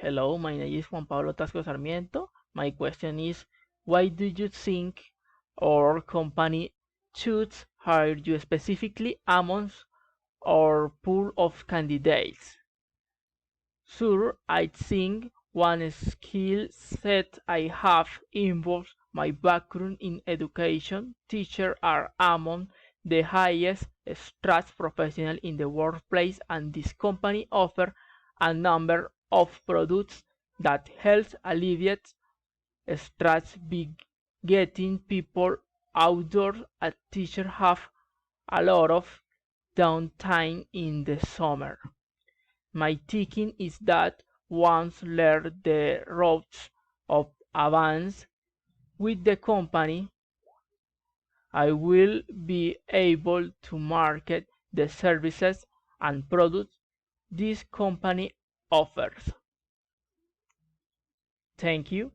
Hello, my name is Juan Pablo Tasco Sarmiento. My question is, why do you think our company should hire you specifically amongst our pool of candidates? Sure, I think one skill set I have involves my background in education. Teachers are among the highest strata professionals in the workplace, and this company offers a number of products that help alleviate stress by getting people outdoors. A teacher have a lot of downtime in the summer. My thinking is that once learn the ropes of advance with the company, I will be able to market the services and products this company offers. Thank you.